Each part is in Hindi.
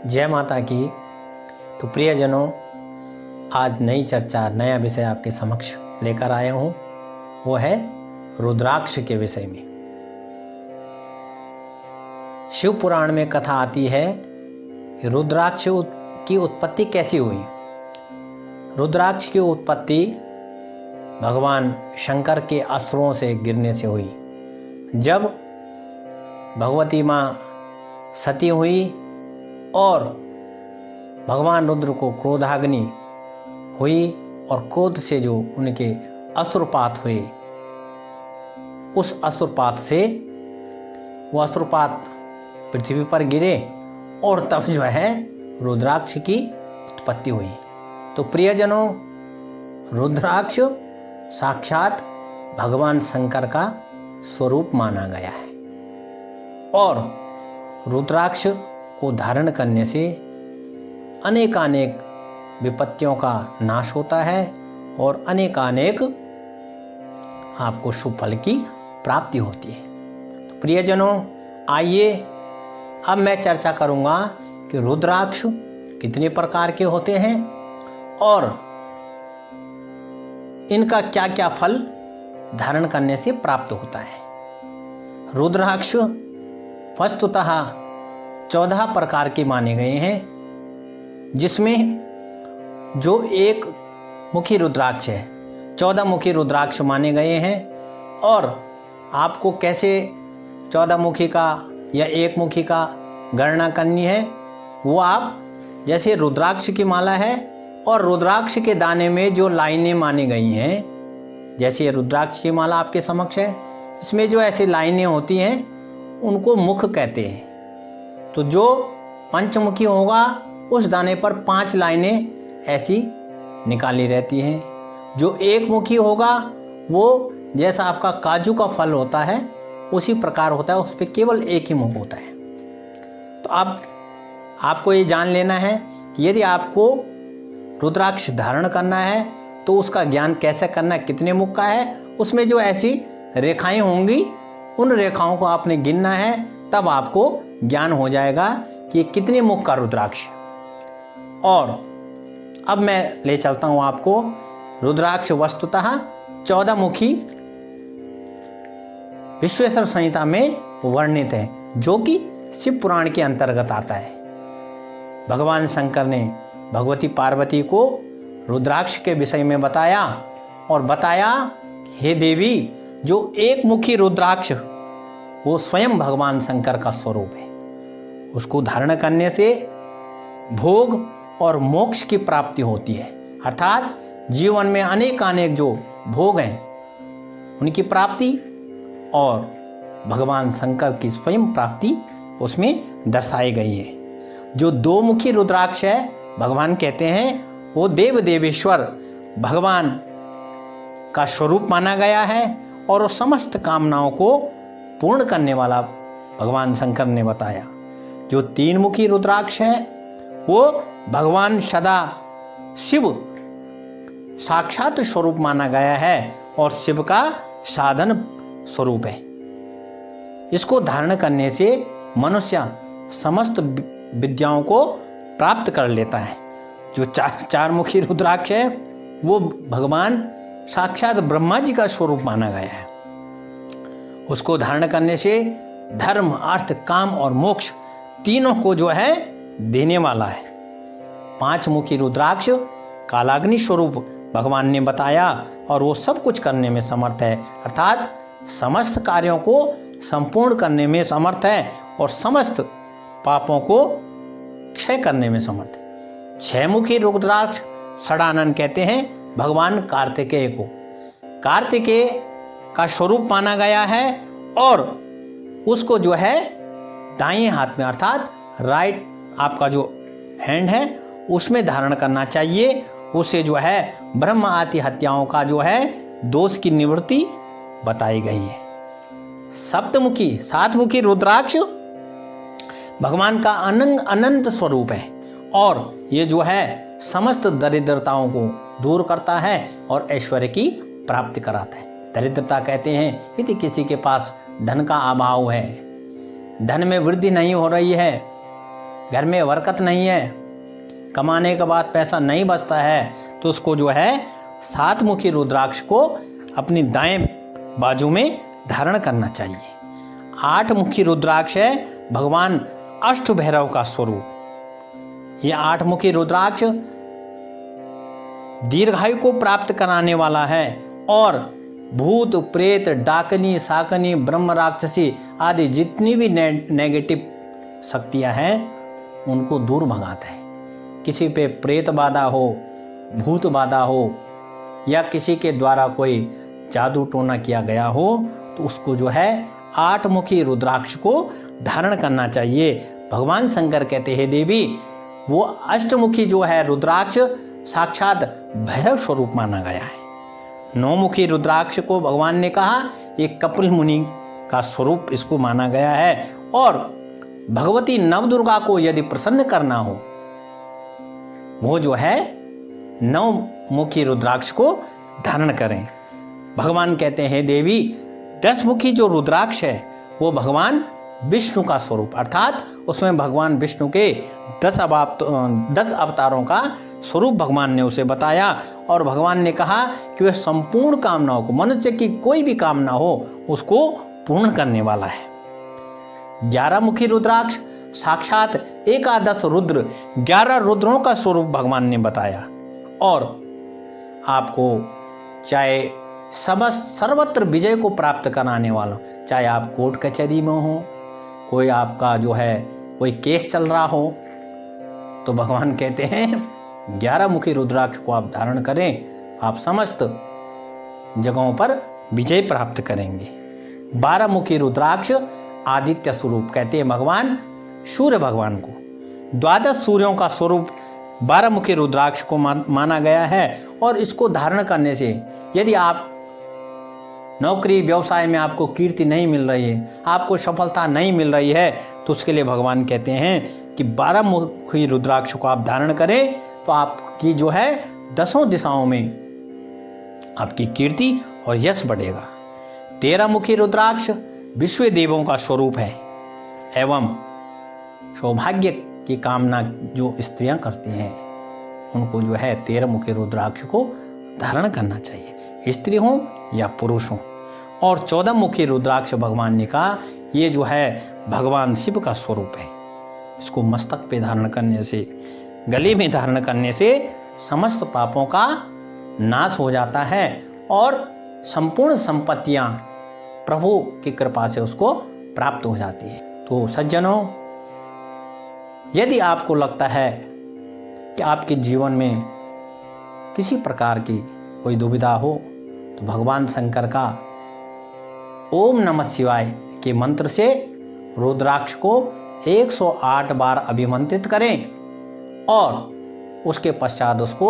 जय माता की। तो प्रियजनों, आज नई चर्चा, नया विषय आपके समक्ष लेकर आया हूँ। वो है रुद्राक्ष के विषय में। शिव पुराण में कथा आती है कि रुद्राक्ष की उत्पत्ति कैसी हुई। रुद्राक्ष की उत्पत्ति भगवान शंकर के अस्त्रों से गिरने से हुई। जब भगवती माँ सती हुई और भगवान रुद्र को क्रोधाग्नि हुई और क्रोध से जो उनके असुरपात हुए, उस असुरपात से वो असुरपात पृथ्वी पर गिरे और तब जो है रुद्राक्ष की उत्पत्ति हुई। तो प्रियजनों, रुद्राक्ष साक्षात भगवान शंकर का स्वरूप माना गया है और रुद्राक्ष को धारण करने से अनेकानेक विपत्तियों का नाश होता है और अनेकानेक आपको शुभ फल की प्राप्ति होती है। तो प्रियजनों, आइए अब मैं चर्चा करूंगा कि रुद्राक्ष कितने प्रकार के होते हैं और इनका क्या क्या फल धारण करने से प्राप्त होता है। रुद्राक्ष वस्तुतः 14 प्रकार के माने गए हैं, जिसमें जो एक मुखी रुद्राक्ष है 14 मुखी रुद्राक्ष माने गए हैं। और आपको कैसे 14 मुखी का या एक मुखी का गणना करनी है, वो आप जैसे रुद्राक्ष की माला है और रुद्राक्ष के दाने में जो लाइनें मानी गई हैं, जैसे रुद्राक्ष की माला आपके समक्ष है, इसमें जो ऐसी लाइनें होती हैं उनको मुख कहते हैं। तो जो पंचमुखी होगा उस दाने पर 5 लाइनें ऐसी निकाली रहती हैं। जो एक मुखी होगा वो जैसा आपका काजू का फल होता है उसी प्रकार होता है, उस पर केवल एक ही मुख होता है। तो अब आपको ये जान लेना है कि यदि आपको रुद्राक्ष धारण करना है तो उसका ज्ञान कैसे करना है, कितने मुख का है, उसमें जो ऐसी रेखाएं होंगी उन रेखाओं को आपने गिनना है, तब आपको ज्ञान हो जाएगा कि कितने मुख का रुद्राक्ष। और अब मैं ले चलता हूं आपको। रुद्राक्ष वस्तुतः 14 मुखी विश्वेश्वर संहिता में वर्णित है, जो कि शिव पुराण के अंतर्गत आता है। भगवान शंकर ने भगवती पार्वती को रुद्राक्ष के विषय में बताया और बताया, हे देवी, जो एक मुखी रुद्राक्ष वो स्वयं भगवान शंकर का स्वरूप है। उसको धारण करने से भोग और मोक्ष की प्राप्ति होती है, अर्थात जीवन में अनेकानेक जो भोग हैं उनकी प्राप्ति और भगवान शंकर की स्वयं प्राप्ति उसमें दर्शाई गई है। जो 2 मुखी रुद्राक्ष है, भगवान कहते हैं वो देव देवेश्वर भगवान का स्वरूप माना गया है और वो समस्त कामनाओं को पूर्ण करने वाला भगवान शंकर ने बताया। जो 3 मुखी रुद्राक्ष है वो भगवान सदा शिव साक्षात स्वरूप माना गया है और शिव का साधन स्वरूप है। इसको धारण करने से मनुष्य समस्त विद्याओं को प्राप्त कर लेता है। जो 4 मुखी रुद्राक्ष है वो भगवान साक्षात ब्रह्मा जी का स्वरूप माना गया है। उसको धारण करने से धर्म, अर्थ, काम और मोक्ष तीनों को जो है देने वाला है। 5 मुखी रुद्राक्ष कालाग्नि स्वरूप भगवान ने बताया और वो सब कुछ करने में समर्थ है, अर्थात समस्त कार्यों को संपूर्ण करने में समर्थ है और समस्त पापों को क्षय करने में समर्थ है। 6 मुखी रुद्राक्ष षडानन कहते हैं भगवान कार्तिकेय को। कार्तिकेय का स्वरूप माना गया है और उसको जो है दाएं हाथ में, अर्थात राइट आपका जो हैंड है उसमें धारण करना चाहिए। उसे जो है ब्रह्म आदि हत्याओं का जो है दोष की निवृत्ति बताई गई है। 7 मुखी रुद्राक्ष भगवान का अनंत स्वरूप है और ये जो है समस्त दरिद्रताओं को दूर करता है और ऐश्वर्य की प्राप्ति कराता है। दरिद्रता कहते हैं यदि किसी के पास धन का अभाव है, धन में वृद्धि नहीं हो रही है, घर में बरकत नहीं है, कमाने के बाद पैसा नहीं बचता है, तो उसको जो है 7 मुखी रुद्राक्ष को अपनी दाएं बाजू में धारण करना चाहिए। 8 मुखी रुद्राक्ष है भगवान अष्ट भैरव का स्वरूप। यह 8 मुखी रुद्राक्ष दीर्घायु को प्राप्त कराने वाला है और भूत प्रेत डाकनी साकनी ब्रह्म राक्षसी आदि जितनी भी नेगेटिव शक्तियां हैं उनको दूर भगाता है। किसी पे प्रेत बाधा हो, भूत बाधा हो या किसी के द्वारा कोई जादू टोना किया गया हो तो उसको जो है 8 मुखी रुद्राक्ष को धारण करना चाहिए। भगवान शंकर कहते हैं देवी वो अष्टमुखी जो है रुद्राक्ष साक्षात भैरव स्वरूप माना गया है। 9 मुखी रुद्राक्ष को भगवान ने कहा एक कपिल मुनि का स्वरूप इसको माना गया है। और भगवती नवदुर्गा को यदि प्रसन्न करना हो वो जो है 9 मुखी रुद्राक्ष को धारण करें। भगवान कहते हैं देवी 10 मुखी जो रुद्राक्ष है वो भगवान विष्णु का स्वरूप, अर्थात उसमें भगवान विष्णु के 10 अवतारों का स्वरूप भगवान ने उसे बताया। और भगवान ने कहा कि वह संपूर्ण कामनाओं को, मनुष्य की कोई भी कामना हो उसको पूर्ण करने वाला है। 11 मुखी रुद्राक्ष साक्षात एकादश रुद्र, 11 रुद्रों का स्वरूप भगवान ने बताया। और आपको चाहे सर्वत्र विजय को प्राप्त कराने वाला, चाहे आप कोर्ट कचहरी में हो, कोई आपका जो है कोई केस चल रहा हो, तो भगवान कहते हैं 11 मुखी रुद्राक्ष को आप धारण करें, आप समस्त जगहों पर विजय प्राप्त करेंगे। 12 मुखी रुद्राक्ष आदित्य स्वरूप, कहते हैं भगवान सूर्य भगवान को। 12 सूर्यों का स्वरूप 12 मुखी रुद्राक्ष को माना गया है। और इसको धारण करने से यदि आप नौकरी व्यवसाय में आपको कीर्ति नहीं मिल रही है, आपको सफलता नहीं मिल रही है, तो उसके लिए भगवान कहते हैं कि 12 मुखी रुद्राक्ष को आप धारण करें तो आपकी जो है 10 दिशाओं में आपकी कीर्ति और यश बढ़ेगा। 13 मुखी रुद्राक्ष विश्व देवों का स्वरूप है एवं सौभाग्य की कामना जो स्त्रियां करती हैं उनको जो है 13 मुखी रुद्राक्ष को धारण करना चाहिए, स्त्री हो या पुरुष हो। और 14 मुखी रुद्राक्ष भगवान ने कहा ये जो है भगवान शिव का स्वरूप है। इसको मस्तक पे धारण करने से, गले में धारण करने से समस्त पापों का नाश हो जाता है और संपूर्ण संपत्तियां प्रभु की कृपा से उसको प्राप्त हो जाती है। तो सज्जनों, यदि आपको लगता है कि आपके जीवन में किसी प्रकार की कोई दुविधा हो तो भगवान शंकर का ओम नमः शिवाय के मंत्र से रुद्राक्ष को 108 बार अभिमंत्रित करें और उसके पश्चात उसको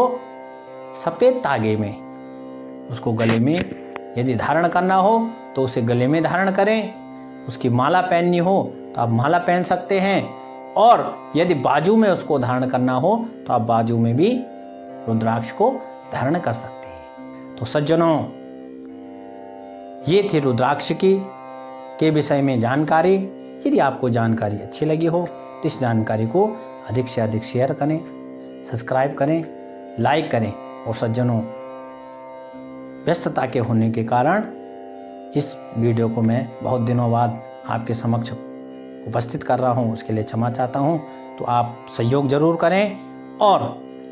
सफ़ेद धागे में उसको गले में यदि धारण करना हो तो उसे गले में धारण करें। उसकी माला पहननी हो तो आप माला पहन सकते हैं और यदि बाजू में उसको धारण करना हो तो आप बाजू में भी रुद्राक्ष को धारण कर सकते हैं। तो सज्जनों, ये थी रुद्राक्ष के विषय में जानकारी। यदि आपको जानकारी अच्छी लगी हो तो इस जानकारी को अधिक से अधिक शेयर करें, सब्सक्राइब करें, लाइक करें। और सज्जनों, व्यस्तता के होने के कारण इस वीडियो को मैं बहुत दिनों बाद आपके समक्ष उपस्थित कर रहा हूं, उसके लिए क्षमा चाहता हूं। तो आप सहयोग जरूर करें और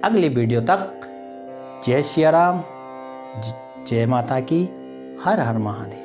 अगली वीडियो तक जय श्री राम, जय माता की, हर हर महादेव।